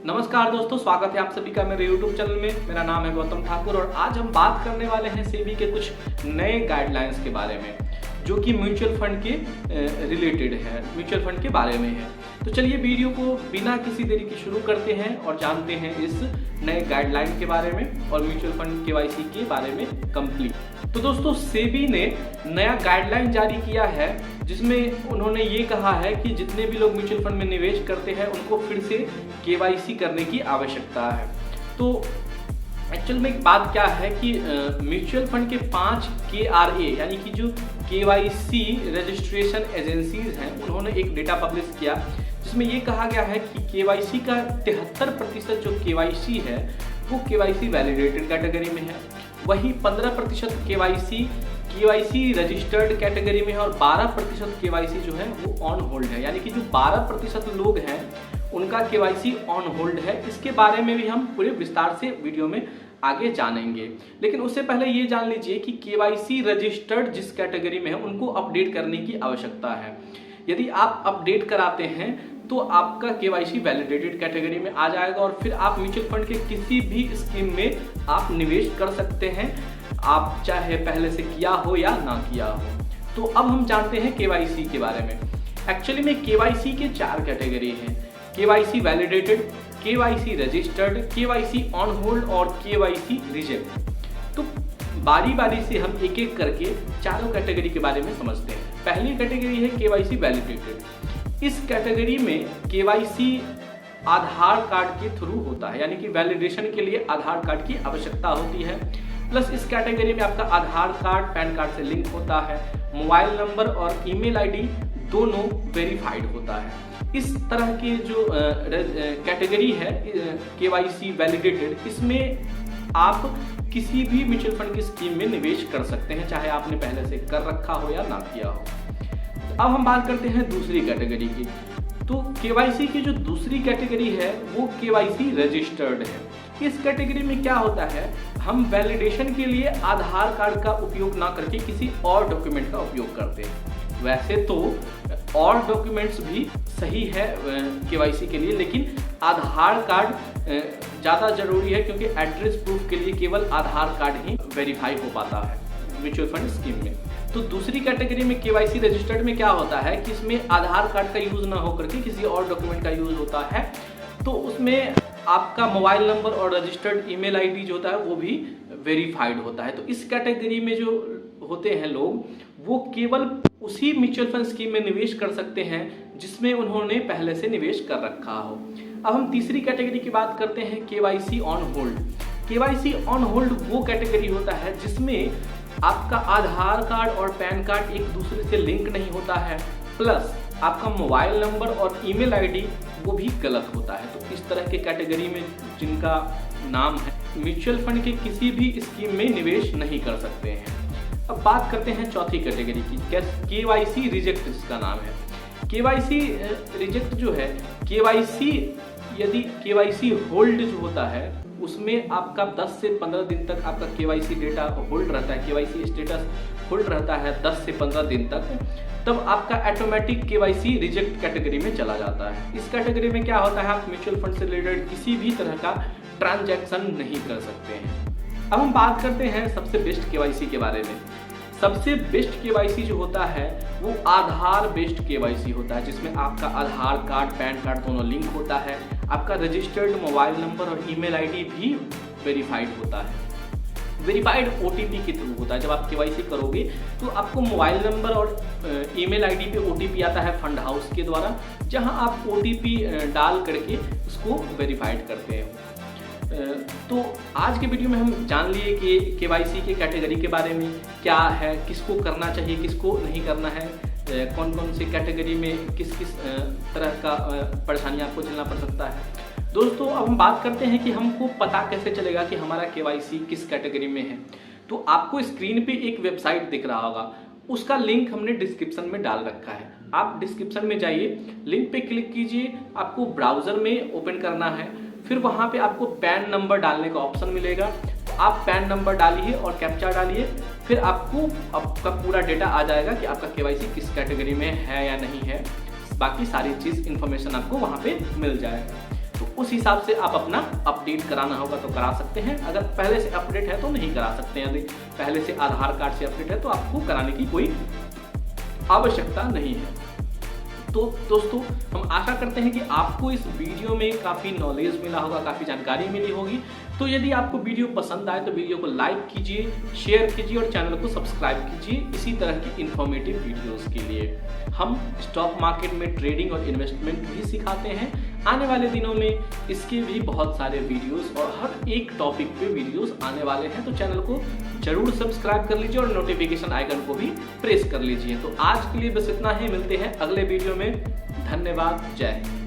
नमस्कार दोस्तों, स्वागत है आप सभी का मेरे YouTube चैनल में। मेरा नाम है गौतम ठाकुर और आज हम बात करने वाले हैं सेबी के कुछ नए गाइडलाइंस के बारे में जो कि म्यूचुअल फंड के रिलेटेड है, म्यूचुअल फंड के बारे में है। तो चलिए वीडियो को बिना किसी देरी के शुरू करते हैं और जानते हैं इस नए गाइडलाइन के बारे में और म्यूचुअल फंड केवाईसी के बारे में कंप्लीट। तो दोस्तों, सेबी ने नया गाइडलाइन जारी किया है जिसमें उन्होंने ये कहा है कि जितने भी लोग म्यूचुअल फंड में निवेश करते हैं उनको फिर से केवाईसी करने की आवश्यकता है। तो एक्चुअल में एक बात क्या है कि म्यूचुअल फंड के 5 KRA यानी कि जो केवाईसी रजिस्ट्रेशन एजेंसीज हैं, उन्होंने एक डेटा पब्लिश किया जिसमें ये कहा गया है कि केवाईसी का 73% जो केवाईसी है वो केवाईसी वैलिडेटेड कैटेगरी में है, वही 15% केवाईसी रजिस्टर्ड कैटेगरी में है और 12% केवाईसी जो है वो ऑन होल्ड है। यानी कि जो 12% लोग हैं उनका केवाईसी ऑन होल्ड है। इसके बारे में भी हम पूरे विस्तार से वीडियो में आगे जानेंगे, लेकिन उससे पहले ये जान लीजिए कि केवाईसी रजिस्टर्ड जिस कैटेगरी में है उनको अपडेट करने की आवश्यकता है। यदि आप अपडेट कराते हैं तो आपका केवाईसी वैलिडेटेड कैटेगरी में आ जाएगा और फिर आप म्यूचुअल फंड के किसी भी स्कीम में आप निवेश कर सकते हैं, आप चाहे पहले से किया हो या ना किया हो। तो अब हम जानते हैं केवाईसी के बारे में। एक्चुअली में केवाईसी के 4 कैटेगरी हैं: KYC validated, KYC registered, KYC on hold और केवाईसी रिजेक्ट। तो बारी बारी से हम एक एक करके चारों कैटेगरी के बारे में समझते हैं। पहली कैटेगरी है केवाईसी वैलिडेटेड। इस कैटेगरी में केवाईसी आधार कार्ड के थ्रू होता है, यानी कि वैलिडेशन के लिए आधार कार्ड की आवश्यकता होती है। प्लस इस कैटेगरी में आपका आधार कार्ड पैन कार्ड से लिंक होता है, मोबाइल नंबर और ईमेल आईडी दोनों वेरीफाइड होता है। इस तरह की जो कैटेगरी है केवाईसी वैलिडेटेड, इसमें आप किसी भी म्यूचुअल फंड की स्कीम में निवेश कर सकते हैं, चाहे आपने पहले से कर रखा हो या ना किया हो। अब हम बात करते हैं दूसरी कैटेगरी की। तो केवाईसी की जो दूसरी कैटेगरी है वो केवाईसी रजिस्टर्ड है। इस कैटेगरी में क्या होता है, हम वैलिडेशन के लिए आधार कार्ड का उपयोग ना करके किसी और डॉक्यूमेंट का उपयोग करते हैं। वैसे तो और डॉक्यूमेंट्स भी सही है केवाईसी के लिए, लेकिन आधार कार्ड ज़्यादा जरूरी है क्योंकि एड्रेस प्रूफ के लिए केवल आधार कार्ड ही वेरीफाई हो पाता है म्यूचुअल फंड स्कीम में। तो दूसरी कैटेगरी में केवाईसी रजिस्टर्ड में क्या होता है कि इसमें आधार कार्ड का यूज़ ना होकर के किसी और डॉक्यूमेंट का यूज़ होता है। तो उसमें आपका मोबाइल नंबर और रजिस्टर्ड ईमेल आईडी जो होता है वो भी वेरीफाइड होता है। तो इस कैटेगरी में जो होते हैं लोग वो केवल उसी म्यूचुअल फंड स्कीम में निवेश कर सकते हैं जिसमें उन्होंने पहले से निवेश कर रखा हो। अब हम तीसरी कैटेगरी की बात करते हैं, KYC on hold. KYC on hold वो कैटेगरी होता है जिसमें आपका आधार कार्ड और पैन कार्ड एक दूसरे से लिंक नहीं होता है, प्लस आपका मोबाइल नंबर और ईमेल आईडी वो भी गलत होता है। तो इस तरह के कैटेगरी में जिनका नाम है म्यूचुअल फंड के किसी भी स्कीम में निवेश नहीं कर सकते हैं। अब बात करते हैं चौथी कैटेगरी की, केवाईसी रिजेक्ट जिसका नाम है। केवाईसी रिजेक्ट जो है, यदि केवाईसी होल्ड जो होता है उसमें आपका 10 से 15 दिन तक आपका केवाईसी डेटा होल्ड रहता है, केवाईसी स्टेटस होल्ड रहता है 10 से 15 दिन तक, तब आपका ऑटोमेटिक केवाईसी रिजेक्ट कैटेगरी में चला जाता है। इस कैटेगरी में क्या होता है, आप म्यूचुअल फंड से रिलेटेड किसी भी तरह का ट्रांजैक्शन नहीं कर सकते हैं। अब हम बात करते हैं सबसे बेस्ट केवाईसी के बारे में। सबसे बेस्ट केवाईसी जो होता है वो आधार बेस्ड केवाईसी होता है, जिसमें आपका आधार कार्ड पैन कार्ड दोनों लिंक होता है, आपका रजिस्टर्ड मोबाइल नंबर और ईमेल आईडी भी वेरीफाइड होता है। वेरीफाइड ओटीपी के थ्रू होता है। जब आप केवाईसी करोगे तो आपको मोबाइल नंबर और ईमेल आईडी पे ओटीपी आता है फंड हाउस के द्वारा, जहां आप ओटीपी डाल करके उसको वेरीफाइड करते हैं। तो आज के वीडियो में हम जान लिए कि केवाईसी के कैटेगरी के बारे में क्या है, किसको करना चाहिए, किसको नहीं करना है, कौन कौन सी कैटेगरी में किस किस तरह का परेशानी आपको झेलना पड़ सकता है। दोस्तों, अब हम बात करते हैं कि हमको पता कैसे चलेगा कि हमारा केवाईसी किस कैटेगरी में है। तो आपको स्क्रीन पे एक वेबसाइट दिख रहा होगा, उसका लिंक हमने डिस्क्रिप्शन में डाल रखा है। आप डिस्क्रिप्शन में जाइए, लिंक पे क्लिक कीजिए, आपको ब्राउज़र में ओपन करना है, फिर वहाँ पे आपको पैन नंबर डालने का ऑप्शन मिलेगा। तो आप पैन नंबर डालिए और कैप्चा डालिए, फिर आपको आपका पूरा डेटा आ जाएगा कि आपका केवाईसी किस कैटेगरी में है या नहीं है। बाकी सारी चीज़ इन्फॉर्मेशन आपको वहाँ पे मिल जाएगा। तो उस हिसाब से आप अपना अपडेट कराना होगा तो करा सकते हैं। अगर पहले से अपडेट है तो नहीं करा सकते हैं। यदि पहले से आधार कार्ड से अपडेट है तो आपको कराने की कोई आवश्यकता नहीं है। तो दोस्तों हम आशा करते हैं कि आपको इस वीडियो में काफ़ी नॉलेज मिला होगा, काफ़ी जानकारी मिली होगी। तो यदि आपको वीडियो पसंद आए तो वीडियो को लाइक कीजिए, शेयर कीजिए और चैनल को सब्सक्राइब कीजिए इसी तरह की इन्फॉर्मेटिव वीडियोस के लिए। हम स्टॉक मार्केट में ट्रेडिंग और इन्वेस्टमेंट भी सिखाते हैं। आने वाले दिनों में इसके भी बहुत सारे वीडियोस और हर एक टॉपिक पे वीडियोस आने वाले हैं, तो चैनल को जरूर सब्सक्राइब कर लीजिए और नोटिफिकेशन आइकन को भी प्रेस कर लीजिए। तो आज के लिए बस इतना ही, मिलते हैं अगले वीडियो में। धन्यवाद, जय हिंद।